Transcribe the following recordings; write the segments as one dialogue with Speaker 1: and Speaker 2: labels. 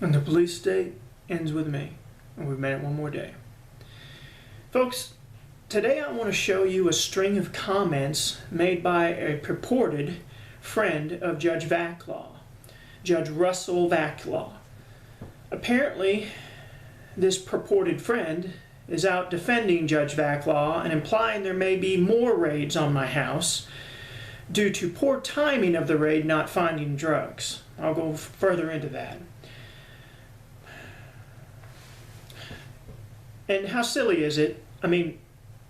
Speaker 1: And the police state ends with me. And we've made it one more day. Folks, today I want to show you a string of comments made by a purported friend of Judge Vaclaw, Judge Russell Vaclaw. Apparently, this purported friend is out defending Judge Vaclaw and implying there may be more raids on my house due to poor timing of the raid not finding drugs. I'll go further into that. And how silly is it? I mean,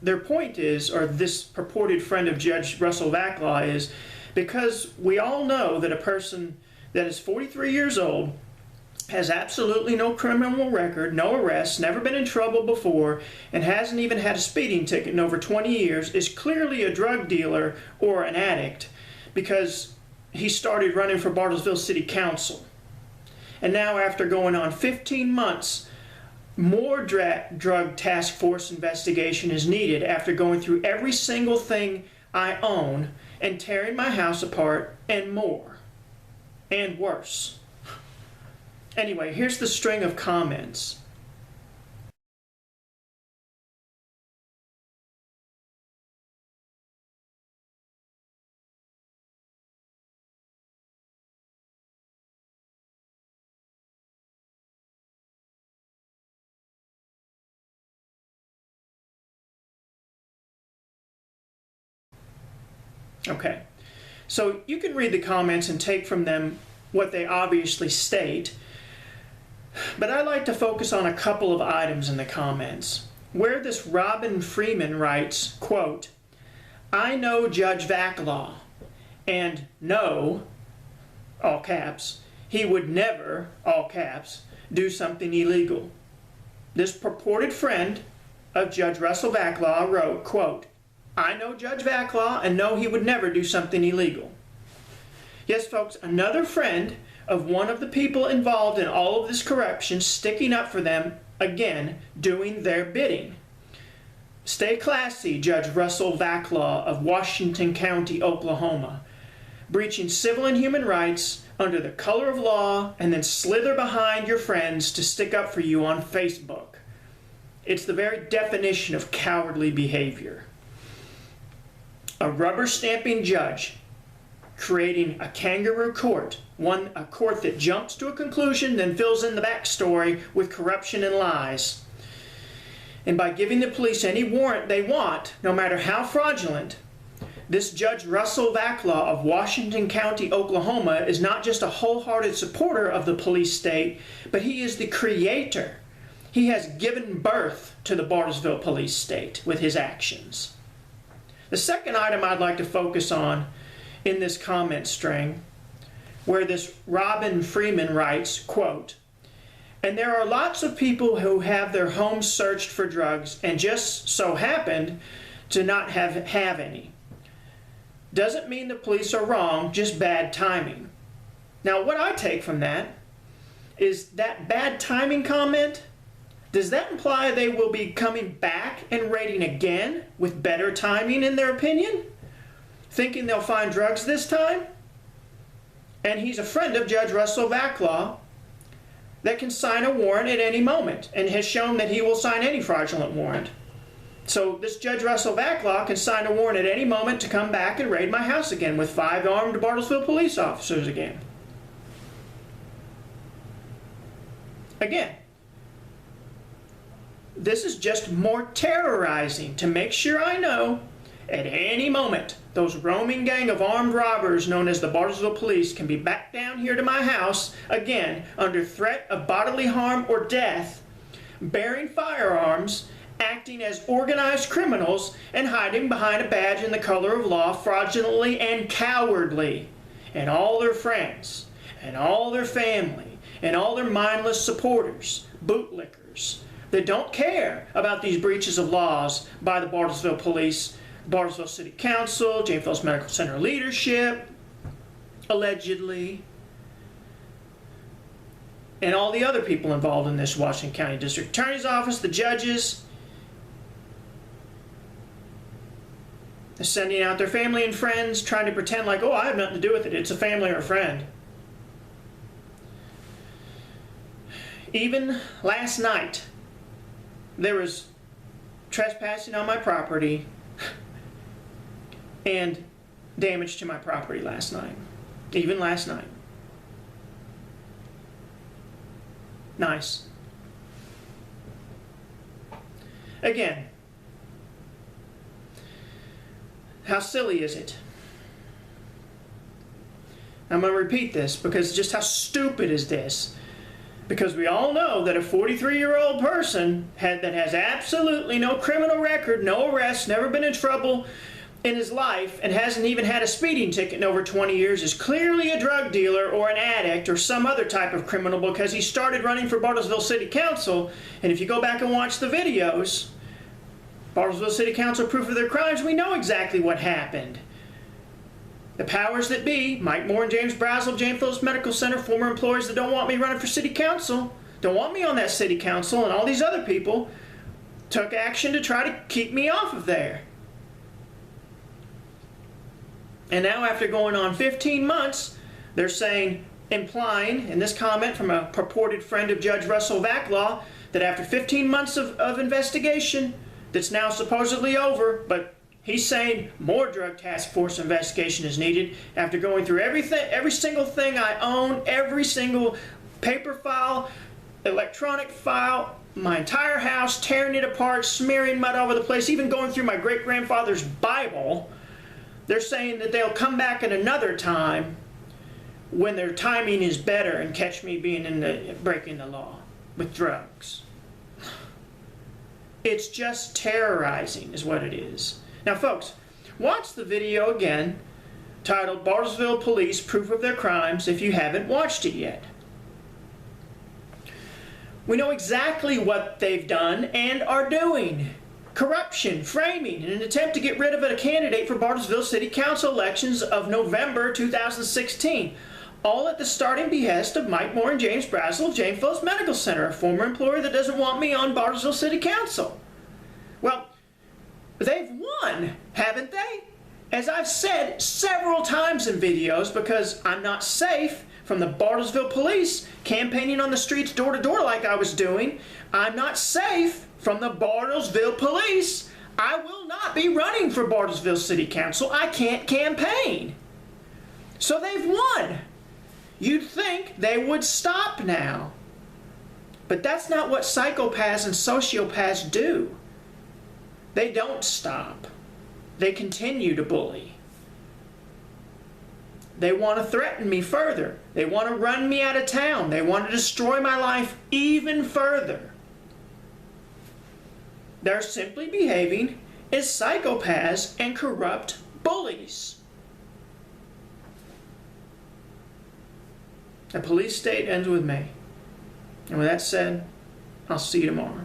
Speaker 1: their point is, or this purported friend of Judge Russell Vaclaw is, because we all know that a person that is 43 years old, has absolutely no criminal record, no arrests, never been in trouble before, and hasn't even had a speeding ticket in over 20 years, is clearly a drug dealer or an addict because he started running for Bartlesville City Council. And now, after going on 15 months, more drug task force investigation is needed after going through every single thing I own and tearing my house apart and more. And worse. Anyway, here's the string of comments. Okay, so you can read the comments and take from them what they obviously state, but I like to focus on a couple of items in the comments. Where this Robin Freeman writes, quote, "I know Judge Vaclaw, and no, all caps, he would never, all caps, do something illegal." This purported friend of Judge Russell Vaclaw wrote, quote, "I know Judge Vaclaw and know he would never do something illegal." Yes, folks, another friend of one of the people involved in all of this corruption sticking up for them, again, doing their bidding. Stay classy, Judge Russell Vaclaw of Washington County, Oklahoma, breaching civil and human rights under the color of law and then slither behind your friends to stick up for you on Facebook. It's the very definition of cowardly behavior. A rubber-stamping judge creating a kangaroo court, a court that jumps to a conclusion, then fills in the backstory with corruption and lies. And by giving the police any warrant they want, no matter how fraudulent, this Judge Russell Vaclaw of Washington County, Oklahoma, is not just a wholehearted supporter of the police state, but he is the creator. He has given birth to the Bartlesville police state with his actions. The second item I'd like to focus on in this comment string, where this Robin Freeman writes, quote, "And there are lots of people who have their homes searched for drugs and just so happened to not have any. Doesn't mean the police are wrong, just bad timing." Now, what I take from that is that bad timing comment, does that imply they will be coming back and raiding again with better timing in their opinion? Thinking they'll find drugs this time? And he's a friend of Judge Russell Vaclaw that can sign a warrant at any moment and has shown that he will sign any fraudulent warrant. So this Judge Russell Vaclaw can sign a warrant at any moment to come back and raid my house again with 5 armed Bartlesville police officers again. Again, this is just more terrorizing to make sure I know at any moment those roaming gang of armed robbers known as the Bartlesville Police can be back down here to my house again under threat of bodily harm or death, bearing firearms, acting as organized criminals, and hiding behind a badge in the color of law fraudulently and cowardly. And all their friends, and all their family, and all their mindless supporters, bootlickers, that don't care about these breaches of laws by the Bartlesville Police, Bartlesville City Council, Jane Phillips Medical Center leadership, allegedly, and all the other people involved in this Washington County District Attorney's Office, the judges, sending out their family and friends, trying to pretend like, oh, I have nothing to do with it, it's a family or a friend. even last night, there was trespassing on my property and damage to my property last night. Even last night. Nice. Again, how silly is it? I'm going to repeat this because just how stupid is this? Because we all know that a 43-year-old person that has absolutely no criminal record, no arrests, never been in trouble in his life, and hasn't even had a speeding ticket in over 20 years is clearly a drug dealer or an addict or some other type of criminal because he started running for Bartlesville City Council. And if you go back and watch the videos, Bartlesville City Council proof of their crimes, we know exactly what happened. The powers that be, Mike Moore and James Brazel, Jane Phillips Medical Center, former employees that don't want me running for city council, don't want me on that city council, and all these other people took action to try to keep me off of there. And now after going on 15 months, they're saying, implying, in this comment from a purported friend of Judge Russell Vaclaw, that after 15 months of investigation, that's now supposedly over, but he's saying more drug task force investigation is needed after going through everything, every single thing I own, every single paper file, electronic file, my entire house, tearing it apart, smearing mud all over the place, even going through my great-grandfather's Bible. They're saying that they'll come back at another time when their timing is better and catch me breaking the law with drugs. It's just terrorizing is what it is. Now folks, watch the video again titled Bartlesville Police Proof of Their Crimes if you haven't watched it yet. We know exactly what they've done and are doing. Corruption, framing, in an attempt to get rid of a candidate for Bartlesville City Council elections of November 2016. All at the starting behest of Mike Moore and James Brazel of Jane Phillips Medical Center, a former employer that doesn't want me on Bartlesville City Council. Well, they've won, haven't they? As I've said several times in videos, because I'm not safe from the Bartlesville police campaigning on the streets door to door like I was doing. I'm not safe from the Bartlesville police. I will not be running for Bartlesville City Council. I can't campaign. So they've won. You'd think they would stop now. But that's not what psychopaths and sociopaths do. They don't stop. They continue to bully. They want to threaten me further. They want to run me out of town. They want to destroy my life even further. They're simply behaving as psychopaths and corrupt bullies. The police state ends with me. And with that said, I'll see you tomorrow.